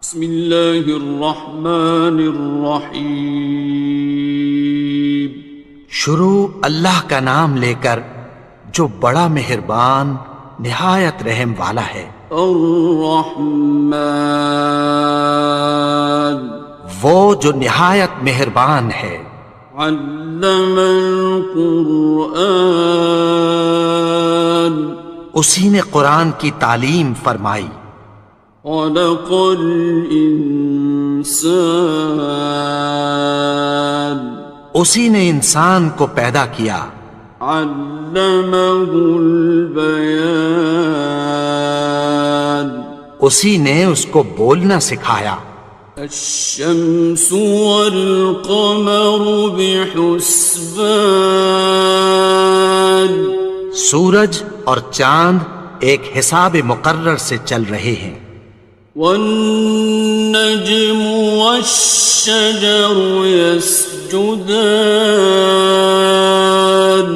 بسم اللہ الرحمن الرحیم۔ شروع اللہ کا نام لے کر جو بڑا مہربان نہایت رحم والا ہے۔ الرحمن، وہ جو نہایت مہربان ہے۔ علم القرآن، اسی نے قرآن کی تعلیم فرمائی۔ خلق الانسان، اسی نے انسان کو پیدا کیا۔ علمہ البیان، اسی نے اس کو بولنا سکھایا۔ الشمس والقمر بحسبان، سورج اور چاند ایک حساب مقرر سے چل رہے ہیں۔ والنجم والشجر يسجدان،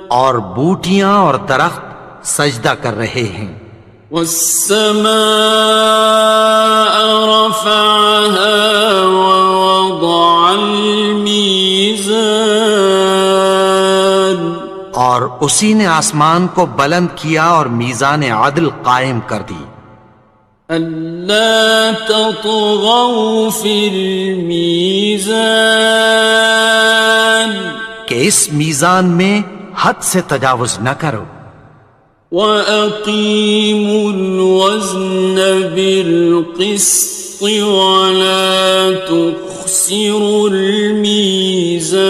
اور بوٹیاں اور درخت سجدہ کر رہے ہیں۔ والسماء رفعها ووضع الميزان، اور اسی نے آسمان کو بلند کیا اور میزان عدل قائم کر دی۔ ألا تطغوا في الميزان، کہ اس میزان میں حد سے تجاوز نہ کرو۔ وَأَقِيمُوا الْوَزْنَ بِالْقِسْطِ وَلَا تُخْسِرُوا الْمِيزَانَ،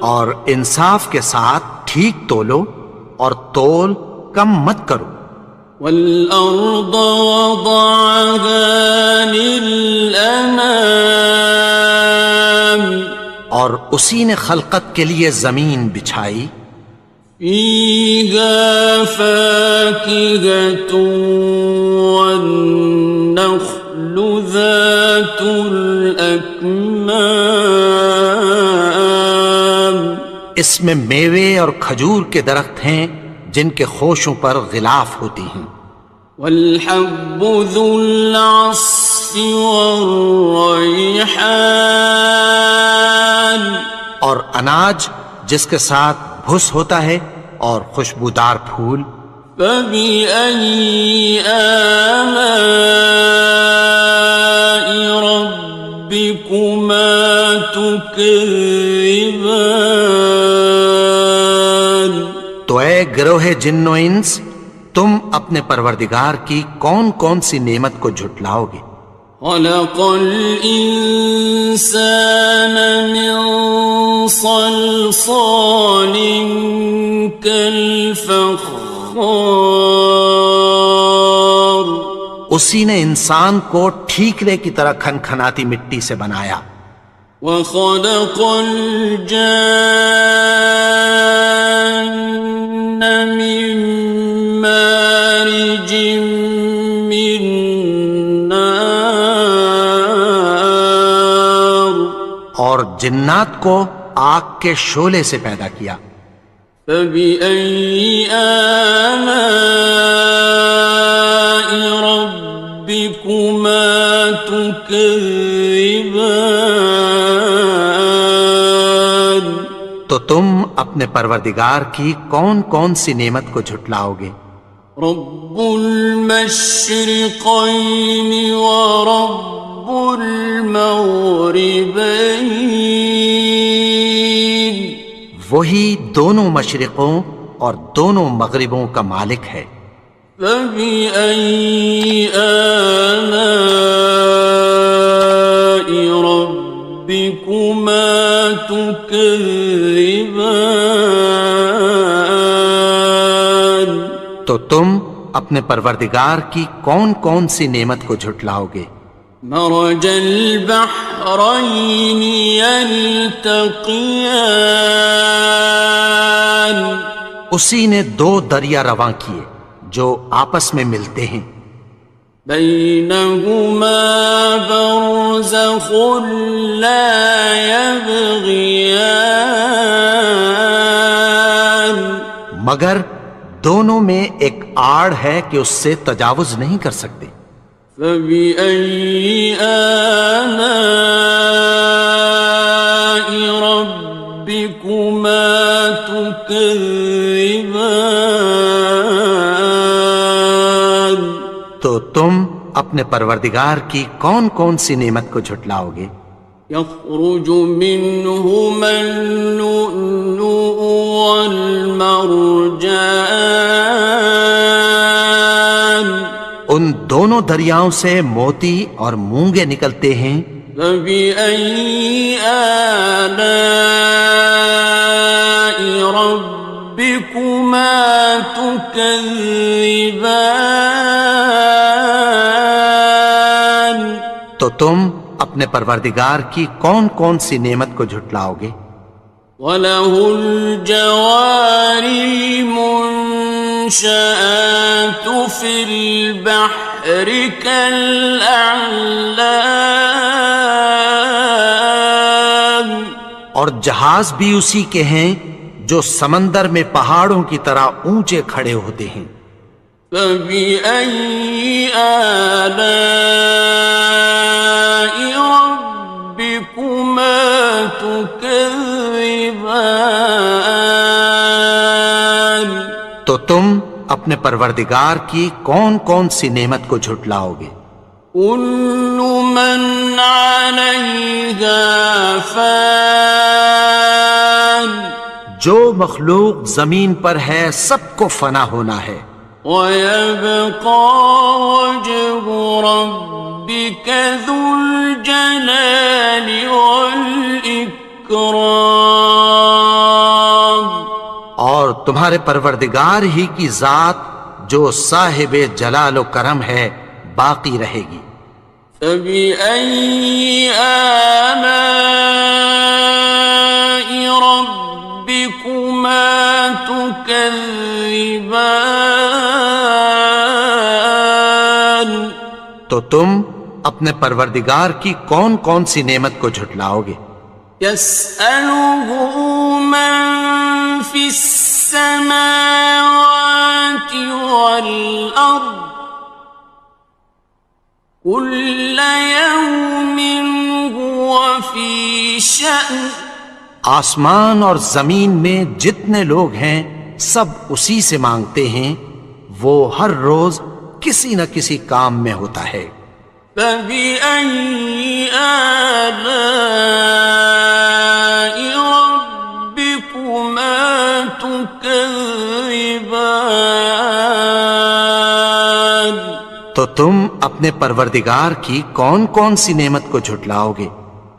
اور انصاف کے ساتھ ٹھیک تولو اور تول کم مت کرو۔ وَالْأَرْضَ وَضَعَهَا لِلْأَنَامِ، اور اسی نے خلقت کے لیے زمین بچھائی۔ فِيهَا فَاكِهَةٌ وَالنَّخْلُ ذَاتُ الْأَكْمَامِ، اس میں میوے اور کھجور کے درخت ہیں جن کے خوشوں پر غلاف ہوتی ہیں۔ وَالْحَبُّ ذُو الْعَصْفِ وَالرَّيْحَانِ، اور اناج جس کے ساتھ بھس ہوتا ہے اور خوشبودار پھول۔ فَبِأَيِّ آلَاءِ رَبِّكُمَا تُكَذِّبَانِ، تو اے گروہ جن و انس، تم اپنے پروردگار کی کون کون سی نعمت کو جھٹلاؤ گے؟ خَلَقَ الْإِنسَانَ مِنْ صَلْصَالٍ كَالْفَخَّارِ، اسی نے انسان کو ٹھیکرے کی طرح کھنکھناتی مٹی سے بنایا۔ وَخَلَقَ الْجَانَّ مِن مَّارِجٍ مِّن نَّارٍ، اور جنات کو آگ کے شعلے سے پیدا کیا۔ فَبِأَيِّ آلَاءِ رَبِّكُمَا تُكَذِّبَانِ، تو تم اپنے پروردگار کی کون کون سی نعمت کو جھٹلاؤ گے؟ رب المشرقین ورب المغربین، وہی دونوں مشرقوں اور دونوں مغربوں کا مالک ہے۔ فَبِأَيِّ آلَاءِ رَبِّكُمَا تُكَذِّبَانِ، تو تم اپنے پروردگار کی کون کون سی نعمت کو جھٹلاؤ گے؟ مرج البحرین یلتقیان، اسی نے دو دریا رواں کیے جو آپس میں ملتے ہیں۔ بینہما برزخ لا یبغیان، مگر دونوں میں ایک آڑ ہے کہ اس سے تجاوز نہیں کر سکتے۔ فبأي آلاء ربكما تكذبان؟ تو تم اپنے پروردگار کی کون کون سی نعمت کو جھٹلاؤ گے؟ يخرج منهما اللؤلؤ والمرجان، ان دونوں دریاؤں سے موتی اور مونگے نکلتے ہیں۔ فبأي آلاء ربكما تكذبان؟ تو تم اپنے پروردگار کی کون کون سی نعمت کو جھٹلاؤ گے؟ وَلَهُ الْجَوَارِ الْمُنشَآتُ فِي الْبَحْرِ كَالْأَعْلَامِ، اور جہاز بھی اسی کے ہیں جو سمندر میں پہاڑوں کی طرح اونچے کھڑے ہوتے ہیں۔ فَبِأَيِّ آلَاءِ رَبِّكُمَا تُكَذِّبَانِ؟ تو تم اپنے پروردگار کی کون کون سی نعمت کو جھٹلاؤ گے؟ كُلُّ مَنْ عَلَيْهَا فَانٍ، جو مخلوق زمین پر ہے سب کو فنا ہونا ہے۔ وَيَبْقَى وَجْهُ رَبِّكَ ذُو الْجَلَالِ وَالْإِكْرَامِ، اور تمہارے پروردگار ہی کی ذات جو صاحب جلال و کرم ہے باقی رہے گی۔ فَبِأَيِّ آلَاءِ رَبِّكُمَا تُكَذِّبَانِ؟ تو تم اپنے پروردگار کی کون کون سی نعمت کو جھٹلاؤ گے؟ يَسْأَلُهُ مَن فِي السَّمَاوَاتِ وَالْأَرْضِ كُلَّ يَوْمٍ هُوَ فِي شَأْنٍ، آسمان اور زمین میں جتنے لوگ ہیں سب اسی سے مانگتے ہیں، وہ ہر روز کسی نہ کسی کام میں ہوتا ہے۔ فَبِأَيِّ آلَاءِ رَبِّكُمَا تُكَذِّبَانِ؟ تو تم اپنے پروردگار کی کون کون سی نعمت کو جھٹلاؤ گے؟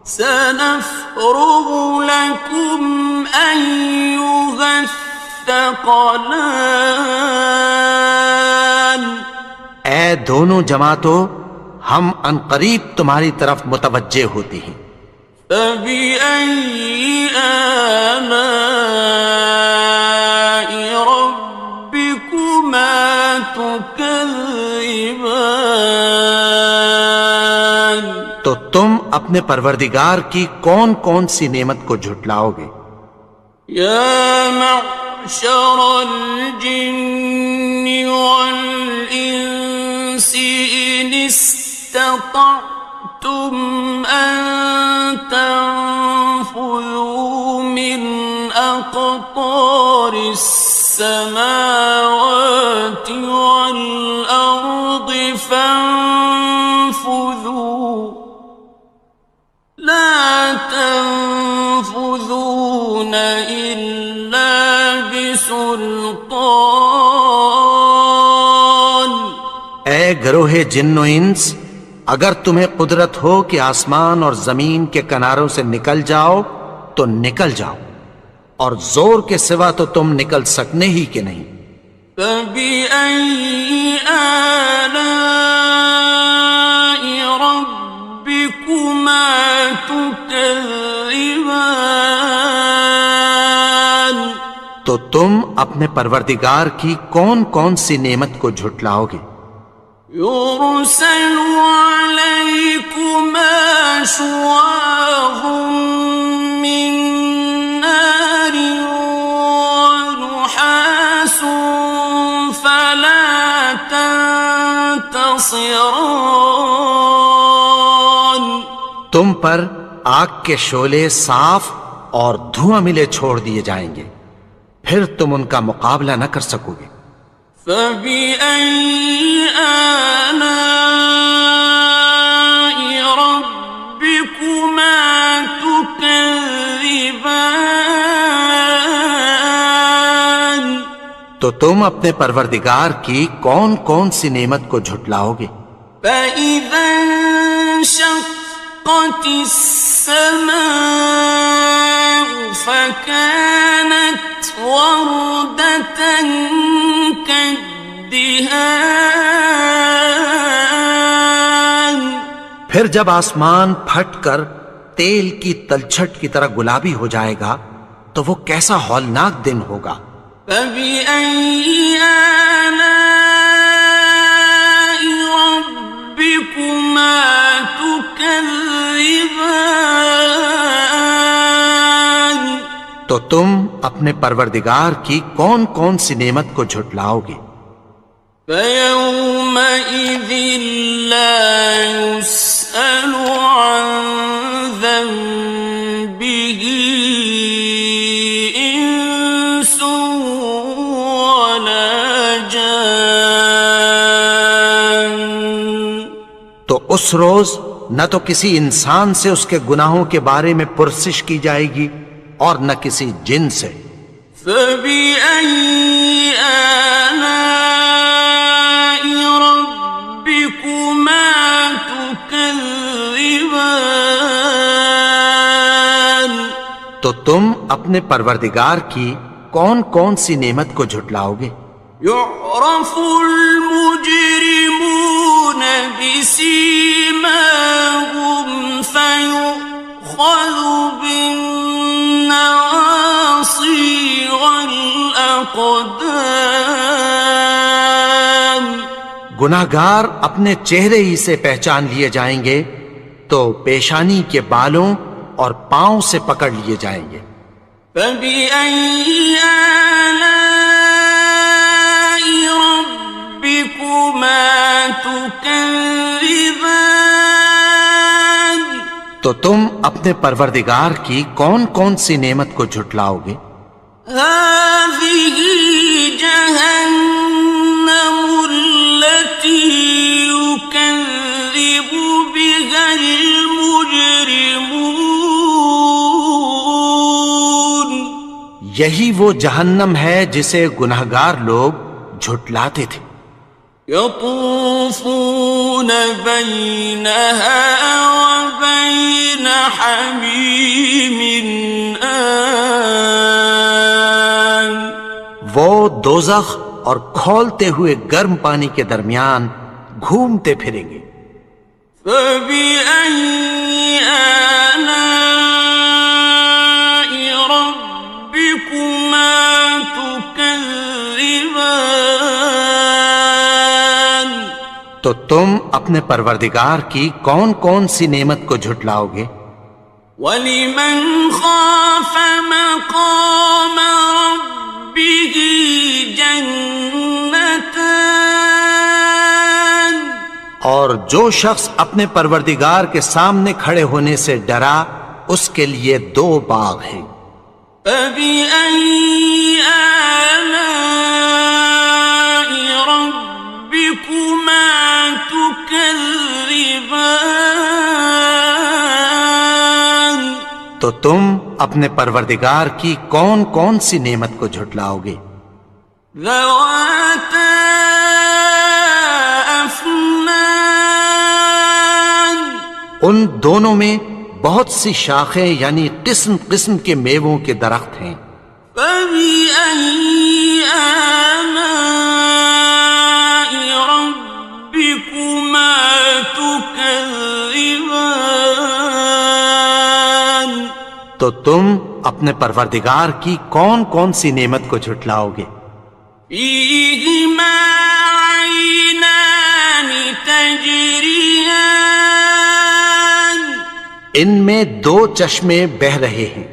سَنَفْرُغُ لَكُمْ أَيُّهَ الثَّقَلَانِ، اے دونوں جماعتوں، ہم عنقریب تمہاری طرف متوجہ ہوتے ہیں۔ فَبِأَيِّ آلَاءِ رَبِّكُمَا تُكَذِّبَانِ؟ تو تم اپنے پروردگار کی کون کون سی نعمت کو جھٹلاؤ گے؟ يَا مَعْشَرَ الْجِنِّ وَالْإِنسِ إِنِ اسْتَطَعْتُمْ أَن تَنفُذُوا مِنْ أَقْطَارِ السَّمَاوَاتِ وَالْأَرْضِ فَانفُذُوا لَا تَنفُذُونَ إِلَّا بِسُلْطَانٍ۔ اے گروہ جن و انس، اگر تمہیں قدرت ہو کہ آسمان اور زمین کے کناروں سے نکل جاؤ تو نکل جاؤ، اور زور کے سوا تو تم نکل سکنے ہی کہ نہیں۔ فَبِأَيِّ آلَاءِ رَبِّكُمَا تُكَذِّبَانِ؟ تو تم اپنے پروردگار کی کون کون سی نعمت کو جھٹلاؤ گے؟ يُرْسَلُ عَلَيْكُمَا شُوَاظٌ مِّن نَّارٍ وَنُحَاسٌ فَلَا ينتصران تم پر آگ کے شعلے صاف اور دھواں ملے چھوڑ دیے جائیں گے، پھر تم ان کا مقابلہ نہ کر سکو گے۔ فبأي آلاء ربكما تكذبان تو تم اپنے پروردگار کی کون کون سی نعمت کو جھٹلاؤ گے؟ فإذا انشقت السماء فكانت وردة كالدهان پھر جب آسمان پھٹ کر تیل کی تلچھٹ کی طرح گلابی ہو جائے گا تو وہ کیسا ہولناک دن ہوگا۔ فبأي آلاء ربكما تكذبان تو تم اپنے پروردگار کی کون کون سی نعمت کو جھٹلاؤ گے؟ فيومئذ لا يسأل عن ذنبه إنس ولا جان تو اس روز نہ تو کسی انسان سے اس کے گناہوں کے بارے میں پرسش کی جائے گی اور نہ کسی جن سے۔ فبأي آلاء ربكما تكذبان تو تم اپنے پروردگار کی کون کون سی نعمت کو جھٹلاؤ گے؟ يعرف المجرمون بسيماهم فيؤخذ بالنواصي والأقدام گناہگار اپنے چہرے ہی سے پہچان لیے جائیں گے تو پیشانی کے بالوں اور پاؤں سے پکڑ لیے جائیں گے۔ فبأي آلاء ربكما تكذبان تو تم اپنے پروردگار کی کون کون سی نعمت کو جھٹلاؤ گے؟ هذه جهنم التي يكذب بها المجرمون یہی وہ جہنم ہے جسے گناہگار لوگ جھٹلاتے تھے۔ يطوفون بينها وبين حميم آن وہ دوزخ اور کھولتے ہوئے گرم پانی کے درمیان گھومتے پھریں گے۔ فبأي آلاء ربكما تكذبان تو تم اپنے پروردگار کی کون کون سی نعمت کو جھٹلاؤ گے؟ وَلِمَنْ خَافَ مَقَامَ رَبِّهِ جَنَّتَانِ اور جو شخص اپنے پروردگار کے سامنے کھڑے ہونے سے ڈرا اس کے لیے دو باغ ہیں۔ فَبِأَيِّ آلَاءِ رَبِّكُمَا تُكَذِّبَانِ تو تم اپنے پروردگار کی کون کون سی نعمت کو جھٹلاؤ گے؟ ذَوَاتَا أَفْنَانٍ ان دونوں میں بہت سی شاخیں یعنی قسم قسم کے میووں کے درخت ہیں۔ فَبِأَيِّ آلَاءِ رَبِّكُمَا تُكَذِّبَانِ تو تم اپنے پروردگار کی کون کون سی نعمت کو جھٹلاؤ گے؟ فِيهِمَا عَيْنَانِ تَجْرِيَانِ ان میں دو چشمے بہہ رہے ہیں۔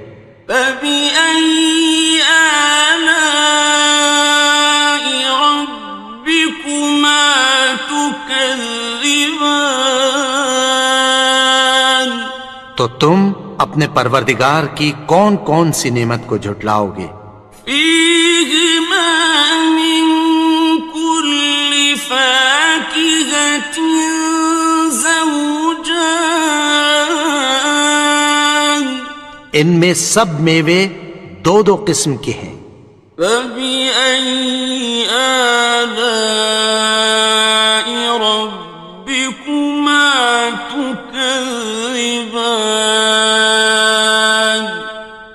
فَبِأَيِّ آلَاءِ رَبِّكُمَا تُكَذِّبَانِ تكذبان تو تم اپنے پروردگار کی کون کون سی نعمت کو جھٹلاؤ گے؟ فيهما من كل فاكهة زوجان ان میں سب میوے دو دو قسم کے ہیں۔ فبأي آلاء ربكما تكذبان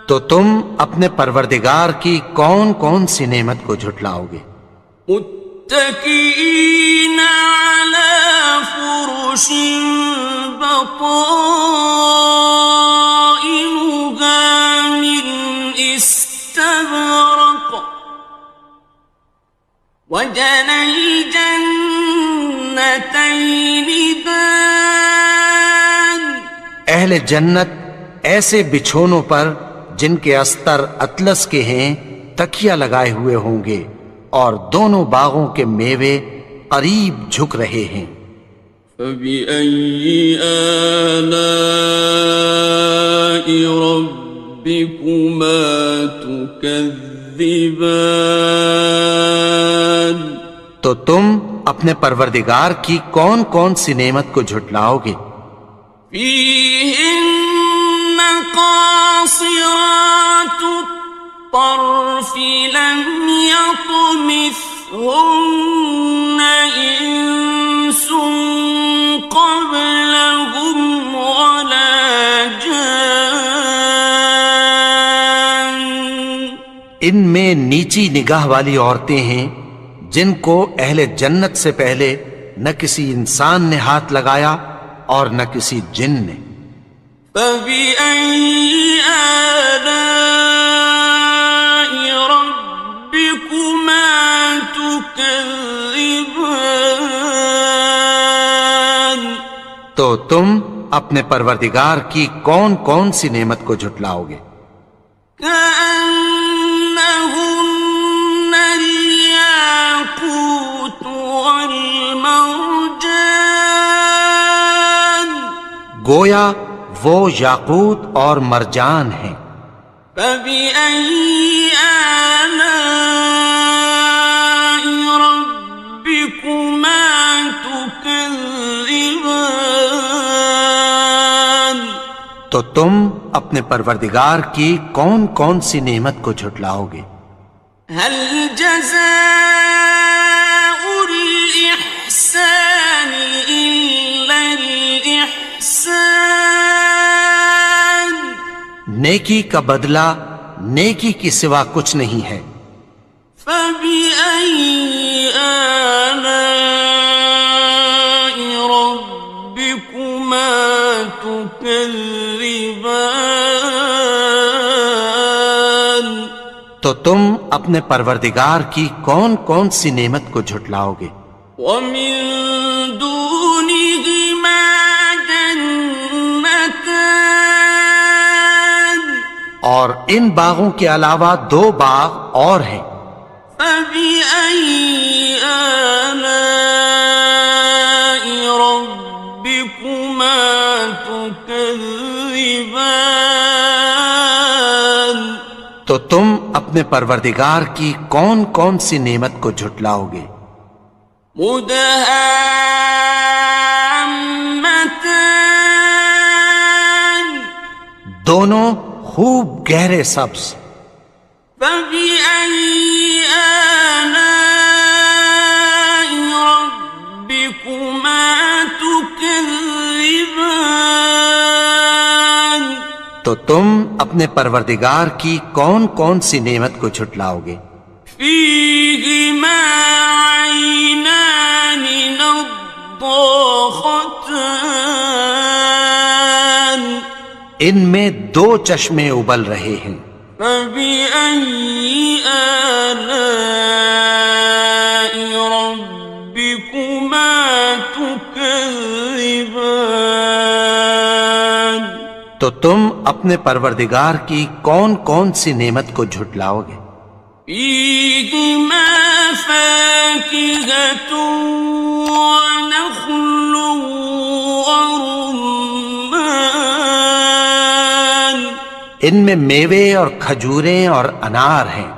تو تم اپنے پروردگار کی کون کون سی نعمت کو جھٹلاؤ گے؟ متكئين على فرش بطائنها من استبرق وجنى الجنتين دان اہل جنت ایسے بچھونوں پر جن کے استر اطلس کے ہیں تکیہ لگائے ہوئے ہوں گے، اور دونوں باغوں کے میوے قریب جھک رہے ہیں۔ فبأي آلاء ربكما تكذبان تو تم اپنے پروردگار کی کون کون سی نعمت کو جھٹلاؤ گے؟ فيهن قاصرات الطرف لم يطمثهن إنس قبلهم ولا جان ان میں نیچی نگاہ والی عورتیں ہیں جن کو اہل جنت سے پہلے نہ کسی انسان نے ہاتھ لگایا اور نہ کسی جن نے۔ فبأي آلاء ربكما تكذبان تو تم اپنے پروردگار کی کون کون سی نعمت کو جھٹلاؤ گے؟ كأنهن الياقوت والمرجان گویا وہ یاقوت اور مرجان ہیں۔ فبأي آلاء ربكما تكذبان تو تم اپنے پروردگار کی کون کون سی نعمت کو جھٹلاؤ گے؟ هل جزاء الإحسان إلا الإحسان نیکی کا بدلہ نیکی کی سوا کچھ نہیں ہے۔ فبأي آلاء ربكما تكذبان تو تم اپنے پروردگار کی کون کون سی نعمت کو جھٹلاؤ گے؟ ومن دونهما جنتان اور ان باغوں کے علاوہ دو باغ اور ہیں۔ فبأي آلاء ربكما تكذبان تو تم اپنے پروردگار کی کون کون سی نعمت کو جھٹلاؤ گے؟ مدهامتان دونوں خوب گہرے سبز۔ فبأي آلاء ربكما تكذبان تو تم اپنے پروردگار کی کون کون سی نعمت کو جھٹلاؤ گے؟ فيهما عينان نضاختان ان میں دو چشمے ابل رہے ہیں۔ فبأي آلاء ربكما تكذبان تو تم اپنے پروردگار کی کون کون سی نعمت کو جھٹلاؤ گے؟ فيهما فاكهة ونخل ورمان ان میں میوے اور کھجوریں اور انار ہیں.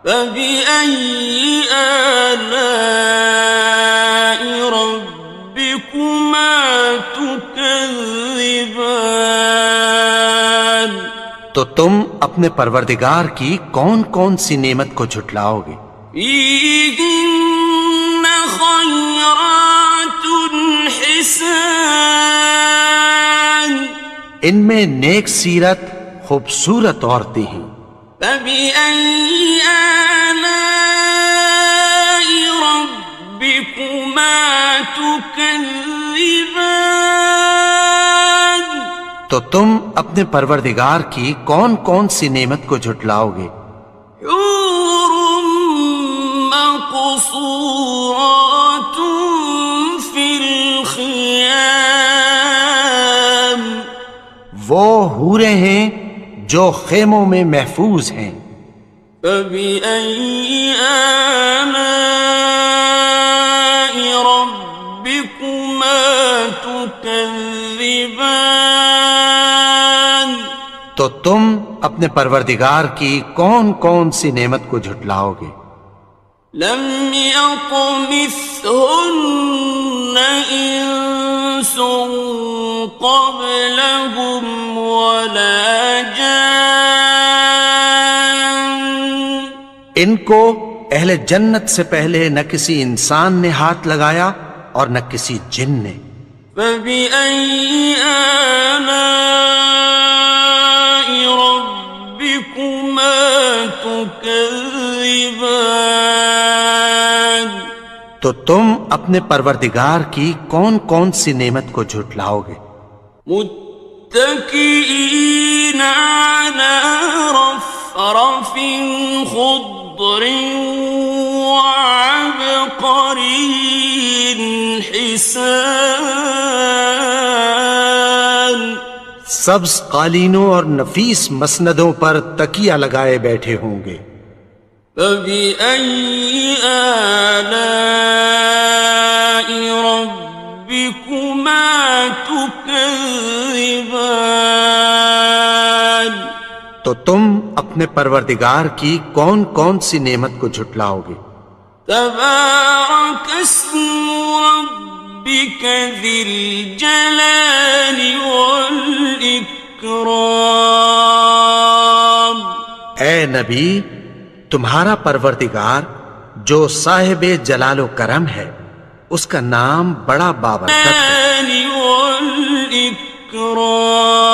فبأي آلاء ربكما تكذبان تو تم اپنے پروردگار کی کون کون سی نعمت کو جھٹلاؤ گے؟ فيهن خيرات حسان ان میں نیک سیرت خوبصورت عورتیں ہیں. فبأي آلاء ربكما تكذبان تو تم اپنے پروردگار کی کون کون سی نعمت کو جھٹلاؤ گے؟ حور مقصورات في الخيام وہ حوریں ہیں جو خیموں میں محفوظ ہیں. فبأي آلاء ربكما تكذبان تو تم اپنے پروردگار کی کون کون سی نعمت کو جھٹلاؤ گے؟ لم يطمثهن إنس قبلهم ولا جان ان کو اہل جنت سے پہلے نہ کسی انسان نے ہاتھ لگایا اور نہ کسی جن نے. فبأي آلاء ربكما تكذبان تو تم اپنے پروردگار کی کون کون سی نعمت کو جھٹلاؤ گے؟ متكئين على رفرف خضر وعبقري حسان سبز قالینوں اور نفیس مسندوں پر تکیہ لگائے بیٹھے ہوں گے. فبأي آلاء ربكما تكذبان تو تم اپنے پروردگار کی کون کون سی نعمت کو جھٹلاؤ گے؟ تبارك اسم ربك ذي الجلال والإكرام اے نبی، تمہارا پروردگار جو صاحب جلال و کرم ہے، اس کا نام بڑا بابرکت ہے. والإكرام